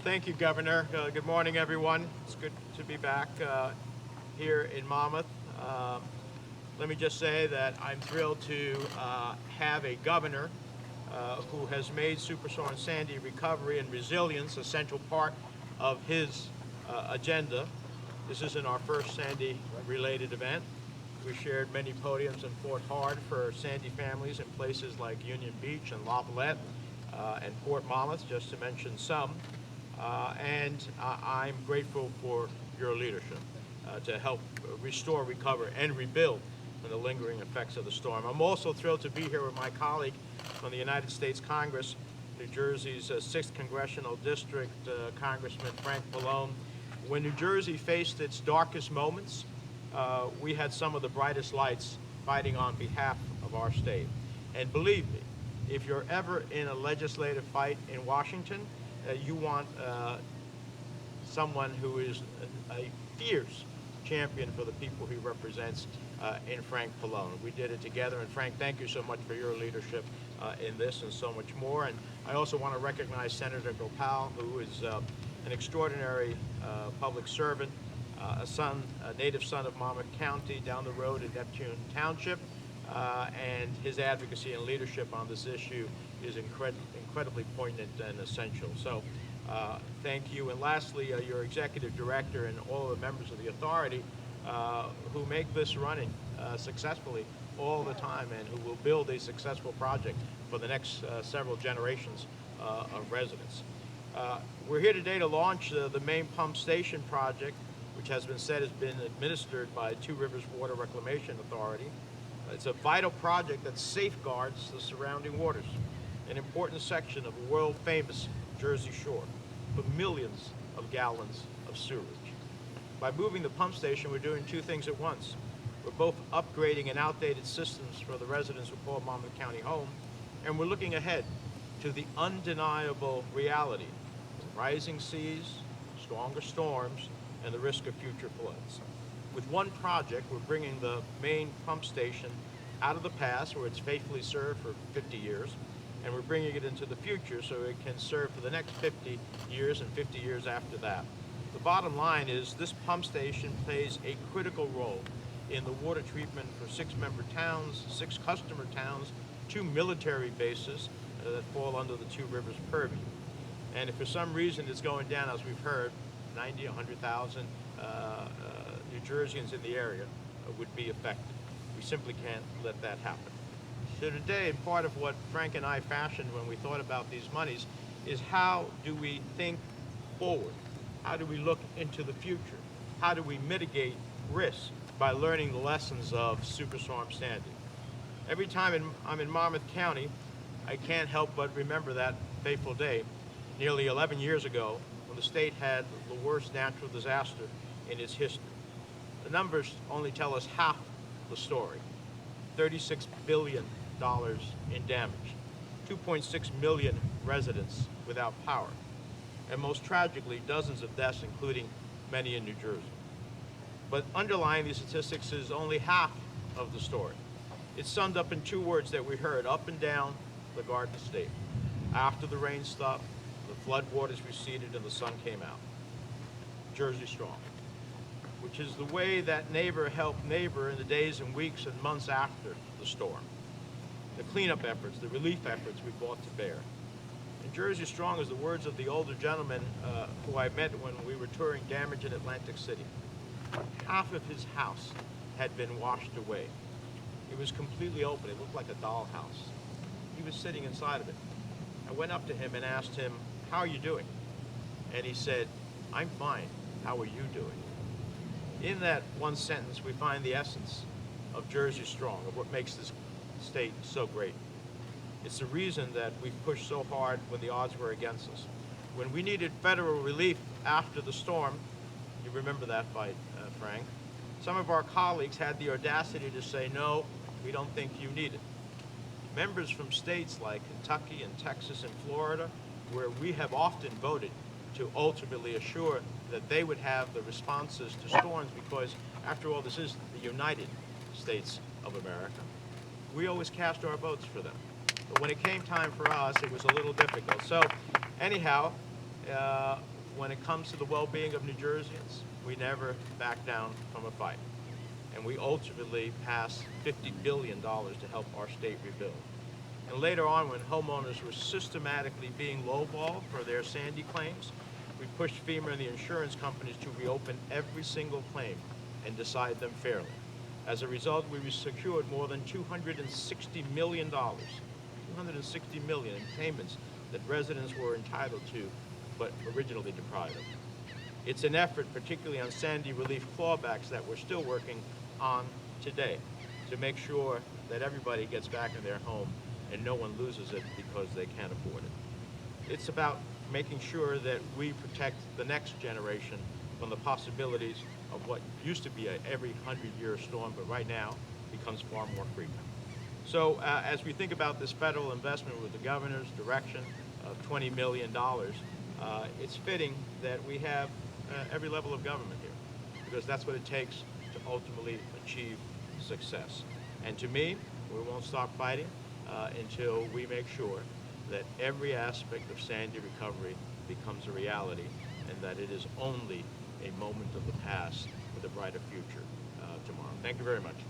Thank you, Governor. Good morning, everyone. It's good to be back here in Monmouth. Uh, Let me just say that I'm thrilled to have a governor who has made Superstorm Sandy recovery and resilience a central part of his agenda. This isn't our first Sandy-related event. We shared many podiums and fought hard for Sandy families in places like Union Beach and Lavallette and Port Monmouth, just to mention some. I'm grateful for your leadership to help restore, recover, and rebuild from the lingering effects of the storm. I'm also thrilled to be here with my colleague from the United States Congress, New Jersey's 6th Congressional District, Congressman Frank Pallone. When New Jersey faced its darkest moments, we had some of the brightest lights fighting on behalf of our state. And believe me, if you're ever in a legislative fight in Washington, you want someone who is a fierce champion for the people he represents in Frank Pallone. We did it together, and Frank, thank you so much for your leadership in this and so much more. And I also want to recognize Senator Gopal, who is an extraordinary public servant, a native son of Monmouth County down the road in Neptune Township, and his advocacy and leadership on this issue is incredibly poignant and essential. So thank you. And lastly, your executive director and all the members of the authority who make this running successfully all the time and who will build a successful project for the next several generations of residents. We're here today to launch the main pump station project, which has been said has been administered by Two Rivers Water Reclamation Authority. It's a vital project that safeguards the surrounding waters, an important section of the world-famous Jersey Shore for millions of gallons of sewerage. By moving the pump station, we're doing two things at once. We're both upgrading an outdated systems for the residents who call Monmouth County home, and we're looking ahead to the undeniable reality of rising seas, stronger storms, and the risk of future floods. With one project, we're bringing the main pump station out of the past, where it's faithfully served for 50 years, and we're bringing it into the future so it can serve for the next 50 years and 50 years after that. The bottom line is this pump station plays a critical role in the water treatment for 6 member towns, 6 customer towns, 2 military bases that fall under the Two Rivers purview. And if for some reason it's going down, as we've heard, 90, 100,000 New Jerseyans in the area would be affected. We simply can't let that happen. So today, part of what Frank and I fashioned when we thought about these monies is how do we think forward? How do we look into the future? How do we mitigate risk by learning the lessons of Superstorm Sandy? Every time I'm in Monmouth County, I can't help but remember that fateful day nearly 11 years ago when the state had the worst natural disaster in its history. The numbers only tell us half the story. $36 billion in damage, 2.6 million residents without power, and most tragically, dozens of deaths, including many in New Jersey. But underlying these statistics is only half of the story. It's summed up in 2 words that we heard up and down the Garden State. After the rain stopped, the flood waters receded and the sun came out. Jersey strong, which is the way that neighbor helped neighbor in the days and weeks and months after the storm. The cleanup efforts, the relief efforts we brought to bear. And Jersey strong is the words of the older gentleman who I met when we were touring damage in Atlantic City. Half of his house had been washed away. It was completely open. It looked like a dollhouse. He was sitting inside of it. I went up to him and asked him, "How are you doing?" And he said, "I'm fine. How are you doing?" In that one sentence, we find the essence of Jersey strong, of what makes this state so great. It's the reason that we've pushed so hard when the odds were against us. When we needed federal relief after the storm, you remember that fight, Frank, some of our colleagues had the audacity to say, "No, we don't think you need it." Members from states like Kentucky and Texas and Florida, where we have often voted to ultimately assure that they would have the responses to storms, because after all, this is the United States of America. We always cast our votes for them. But when it came time for us, it was a little difficult. So anyhow, when it comes to the well-being of New Jerseyans, we never back down from a fight. And we ultimately passed $50 billion to help our state rebuild. And later on, when homeowners were systematically being lowballed for their Sandy claims, we pushed FEMA and the insurance companies to reopen every single claim and decide them fairly. As a result, we secured more than $260 million, $260 million in payments that residents were entitled to, but originally deprived of. It's an effort, particularly on Sandy relief clawbacks, that we're still working on today to make sure that everybody gets back in their home and no one loses it because they can't afford it. It's about making sure that we protect the next generation from the possibilities of what used to be a every 100-year storm, but right now becomes far more frequent. So as we think about this federal investment with the governor's direction of $20 million, it's fitting that we have every level of government here, because that's what it takes to ultimately achieve success. And to me, we won't stop fighting until we make sure that every aspect of Sandy recovery becomes a reality, and that it is only a moment of the past with a brighter future tomorrow. Thank you very much.